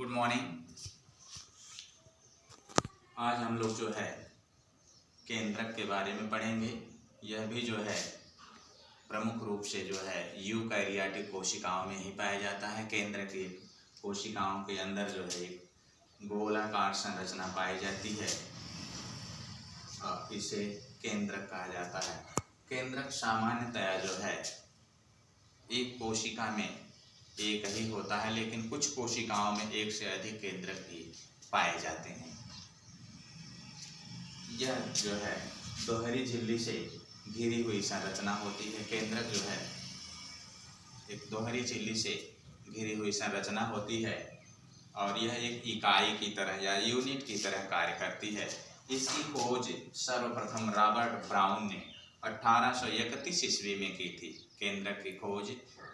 Good morning. आज हम लोग जो है केंद्रक के बारे में पढ़ेंगे। यह भी जो है प्रमुख रूप से जो है यूकैरियोटिक कोशिकाओं में ही पाया जाता है। केंद्र की कोशिकाओं के अंदर जो है एक गोलाकार संरचना पाई जाती है और इसे केंद्रक कहा जाता है। केंद्रक सामान्यतया जो है एक कोशिका में एक ही होता है, लेकिन कुछ कोशिकाओं में एक से अधिक केंद्रक भी पाए जाते हैं। यह जो है दोहरी झिल्ली से घिरी हुई संरचना होती है। केंद्रक जो है एक दोहरी झिल्ली से घिरी हुई संरचना होती है और यह एक इकाई की तरह या यूनिट की तरह कार्य करती है। इसकी खोज सर्वप्रथम रॉबर्ट ब्राउन ने 1831 ईस्वी में की थी। केंद्रक की खोज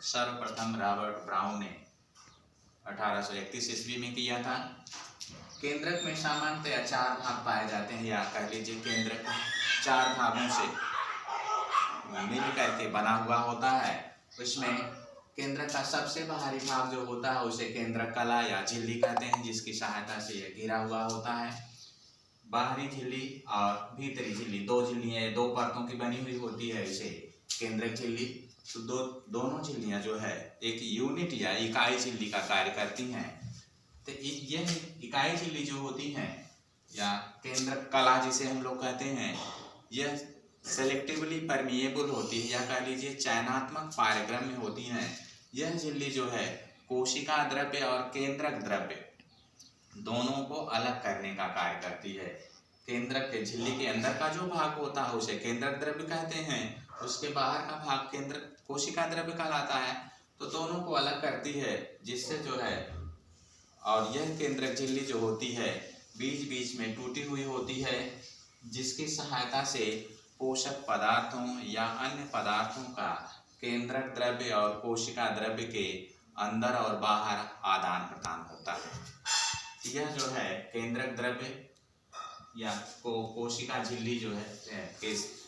सर्वप्रथम रॉबर्ट ब्राउन ने 1831 ईस्वी में किया था। केंद्रक में सामान्यतया 4 भाग पाए जाते हैं, या कह लीजिए केंद्रक 4 भागों से मिल करके बना हुआ होता है। उसमें केंद्रक का सबसे बाहरी भाग जो होता है उसे केंद्रक कला या झिल्ली कहते हैं, जिसकी सहायता से यह घिरा हुआ होता है। बाहरी झिल्ली और भीतरी झिल्ली, 2 झिल्लियाँ 2 परतों की बनी हुई होती है, इसे केंद्रक झिल्ली। तो दोनों झिल्लियाँ जो है एक यूनिट या इकाई झिल्ली का कार्य करती हैं। तो यह इकाई झिल्ली जो होती हैं या केंद्रक कला जिसे हम लोग कहते हैं, यह सेलेक्टिवली परमिएबल होती है, या कह लीजिए चयनात्मक पारगम्य होती हैं। यह झिल्ली जो है कोशिका द्रव्य और केंद्रक द्रव्य दोनों को अलग करने का कार्य करती है। केंद्रक के झिल्ली के अंदर का जो भाग होता है उसे केंद्रक द्रव्य कहते हैं, उसके बाहर का भाग केंद्र कोशिका द्रव्य कहलाता है। तो दोनों को अलग करती है, जिससे जो है, और यह केंद्रक झिल्ली जो होती है बीच बीच में टूटी हुई होती है, जिसकी सहायता से पोषक पदार्थों या अन्य पदार्थों का केंद्रक द्रव्य और कोशिका द्रव्य के अंदर और बाहर आदान प्रदान होता है। यह जो है केंद्रक द्रव्य या कोशिका झिल्ली जो है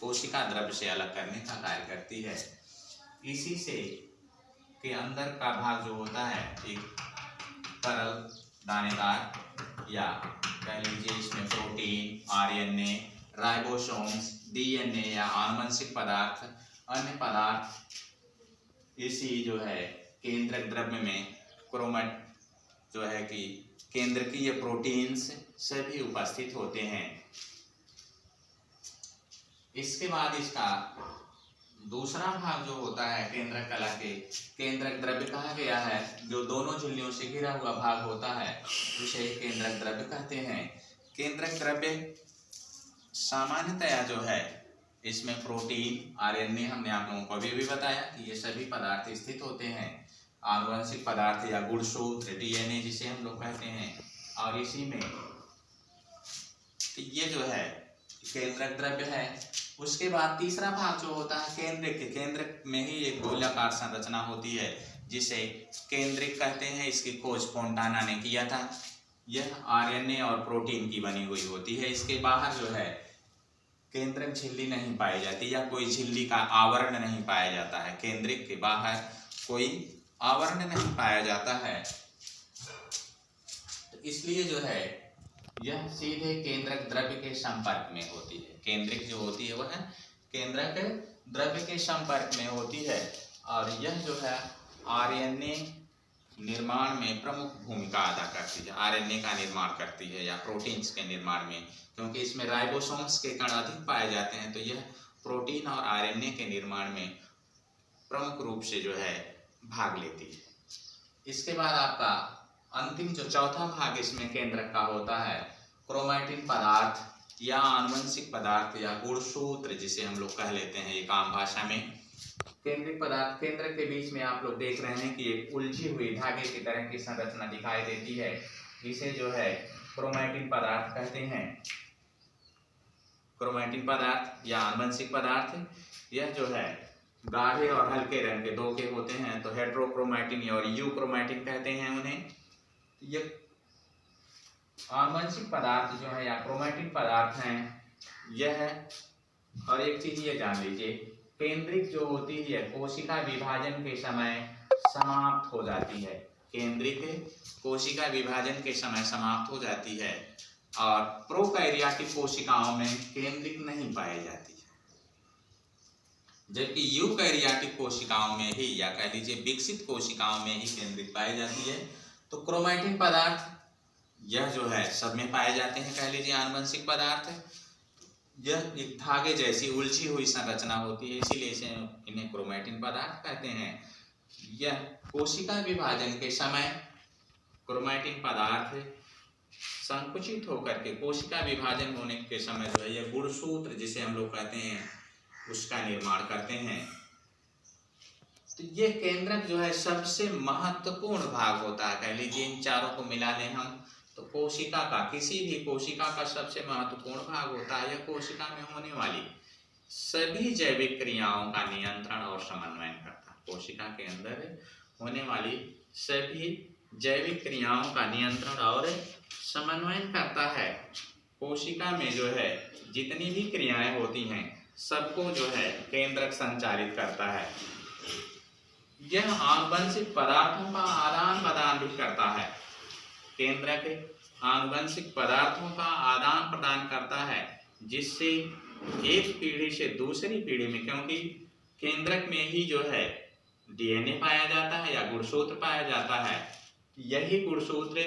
कोशिका द्रव्य से अलग करने का कार्य करती है। इसी से के अंदर का भाग जो होता है एक तरल दानेदार, या कह लीजिए इसमें प्रोटीन, आरएनए, राइबोसोम्स, डीएनए या आनुवंशिक पदार्थ, अन्य पदार्थ इसी जो है केंद्रक द्रव्य में क्रोमेट जो है कि केंद्रकीय प्रोटीन्स सभी उपस्थित होते हैं। इसके बाद इसका दूसरा भाग जो होता है केंद्रक कला के केंद्रक द्रव्य कहा गया है, जो दोनों झिल्लियों से घिरा हुआ भाग होता है उसे केंद्रक द्रव्य कहते हैं। केंद्रक द्रव्य सामान्यतया जो है इसमें प्रोटीन, आरएनए, हमने आप लोगों को अभी भी बताया कि ये सभी पदार्थ स्थित होते हैं। आनुवंशिक पदार्थ या गुणसूत्र, डीएनए जिसे हम लोग कहते हैं, और इसी में तो ये जो है केंद्रक द्रव्य है। उसके बाद तीसरा भाग जो होता है केंद्रक में ही एक गोलाकार संरचना होती है, जिसे केंद्रिक कहते हैं। इसकी खोज फोंटाना ने किया था। यह आरएनए और प्रोटीन की बनी हुई होती है। इसके बाहर जो है केंद्रक झिल्ली नहीं पाई जाती, या कोई झिल्ली का आवरण नहीं पाया जाता है। केंद्रिक के बाहर कोई आवरण नहीं पाया जाता है, तो इसलिए जो है यह सीधे केंद्रक द्रव्य के संपर्क में होती है। केंद्रिक जो होती है वह केंद्रक द्रव्य के संपर्क में होती है, और यह जो है आरएनए निर्माण में प्रमुख भूमिका अदा करती है। आरएनए का निर्माण करती है या प्रोटीन्स के निर्माण में, क्योंकि इसमें राइबोसोम्स के कण अधिक पाए जाते हैं, तो यह प्रोटीन और आरएनए के निर्माण में प्रमुख रूप से जो है भाग लेती है। इसके बाद आपका अंतिम जो चौथा भाग इसमें केंद्रक का होता है क्रोमैटिन पदार्थ या आनुवंशिक पदार्थ या गुणसूत्र जिसे हम लोग कह लेते हैं एक आम भाषा में। केंद्रिक पदार्थ केंद्रक के बीच में आप लोग देख रहे हैं कि एक उलझी हुई धागे की तरह की संरचना दिखाई देती है, इसे जो है क्रोमैटिन पदार्थ कहते हैं। क्रोमैटिन पदार्थ या आनुवंशिक पदार्थ यह जो है गाढ़े और हल्के रंग के 2 के होते हैं, तो हेट्रोक्रोमैटिन और यूक्रोमैटिन कहते हैं उन्हें। ये आनुवंशिक पदार्थ जो है या क्रोमैटिन पदार्थ हैं यह, और एक चीज ये जान लीजिए, केंद्रिक जो होती है कोशिका विभाजन के समय समाप्त हो जाती है। केंद्रिक कोशिका विभाजन के समय समाप्त हो जाती है और प्रोकैरियोटिक कोशिकाओं में केंद्रिक नहीं पाई जाती है, जबकि यूकैरियोटिक कोशिकाओं में ही या कह लीजिए विकसित कोशिकाओं में ही केंद्रित पाई जाती है। तो क्रोमैटिन पदार्थ यह जो है सब में पाए जाते हैं, कह लीजिए आनुवंशिक पदार्थ। यह एक धागे जैसी उलझी हुई संरचना होती है, इसीलिए इसे इन्हें क्रोमैटिन पदार्थ कहते हैं। यह कोशिका विभाजन के समय क्रोमैटिन पदार्थ संकुचित होकर के कोशिका विभाजन होने के समय जो है यह गुणसूत्र जिसे हम लोग कहते हैं उसका निर्माण करते हैं। तो ये केंद्रक जो है सबसे महत्वपूर्ण भाग होता है, कह लीजिए इन चारों को मिला लें हम तो कोशिका का, किसी भी कोशिका का सबसे महत्वपूर्ण भाग होता है। यह कोशिका में होने वाली सभी जैविक क्रियाओं का नियंत्रण और समन्वय करता है। कोशिका के अंदर होने वाली सभी जैविक क्रियाओं का नियंत्रण और समन्वय करता है। कोशिका में जो है जितनी भी क्रियाएं होती हैं सबको जो है केंद्रक संचालित करता है। यह आनुवंशिक पदार्थों का आदान प्रदान भी करता है। केंद्रक आनुवंशिक पदार्थों का आदान प्रदान करता है, जिससे एक पीढ़ी से दूसरी पीढ़ी में, क्योंकि केंद्रक में ही जो है डीएनए पाया जाता है या गुणसूत्र पाया जाता है। यही गुणसूत्र,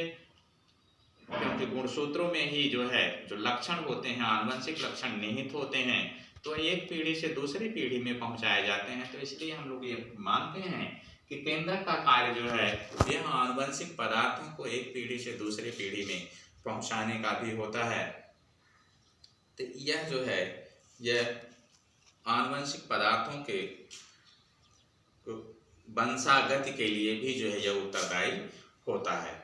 क्योंकि गुणसूत्रों में ही जो है जो लक्षण होते हैं, आनुवंशिक लक्षण निहित होते हैं, तो एक पीढ़ी से दूसरी पीढ़ी में पहुंचाए जाते हैं। तो इसलिए हम लोग ये मानते हैं कि केंद्रक का कार्य जो है यह आनुवंशिक पदार्थों को एक पीढ़ी से दूसरी पीढ़ी में पहुंचाने का भी होता है। तो यह जो है यह आनुवंशिक पदार्थों के वंशागति के लिए भी जो है यह उत्तरदायी होता है।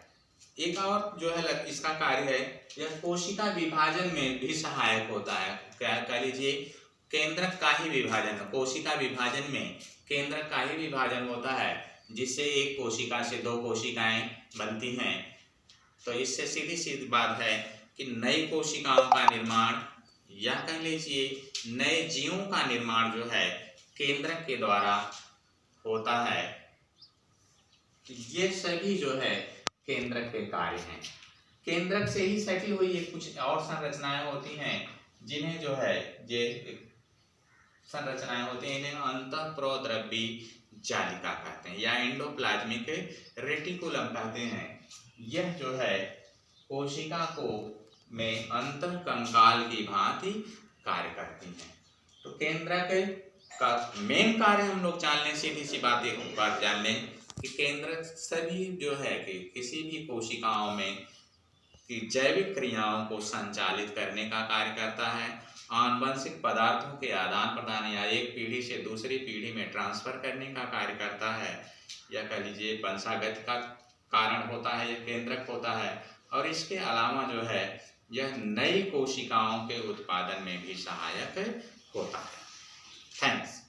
एक और जो है इसका कार्य है, यह कोशिका विभाजन में भी सहायक होता है। क्या कह लीजिए केंद्रक का ही विभाजन, कोशिका विभाजन में केंद्रक का ही विभाजन होता है, जिससे एक कोशिका से दो कोशिकाएं बनती हैं। तो इससे सीधी सीधी बात है कि नई कोशिकाओं का निर्माण या कह लीजिए नए जीवों का निर्माण जो है केंद्रक के द्वारा होता है। ये सभी जो है केंद्रक के कार्य हैं। केंद्रक से ही सटी हुई एक कुछ और संरचनाएं होती हैं, जिन्हें जो है ये संरचनाएं होती हैं, इन्हें अंतःप्रोद्रव्यी जालिका कहते हैं या एंडोप्लाज्मिक रेटिकुलम कहते हैं। यह जो है कोशिका को में अंतःकंकाल की भांति कार्य करती हैं। तो केंद्रक का मेन कार्य हम लोग जान लें, सीधी सी बात एक बात जान लें कि केंद्रक सभी जो है कि किसी भी कोशिकाओं में की जैविक क्रियाओं को संचालित करने का कार्य करता है, आनुवंशिक पदार्थों के आदान प्रदान या एक पीढ़ी से दूसरी पीढ़ी में ट्रांसफर करने का कार्य करता है, या कह लीजिए वंशागति का कारण होता है, यह केंद्रक होता है। और इसके अलावा जो है यह नई कोशिकाओं के उत्पादन में भी सहायक होता है। थैंक्स।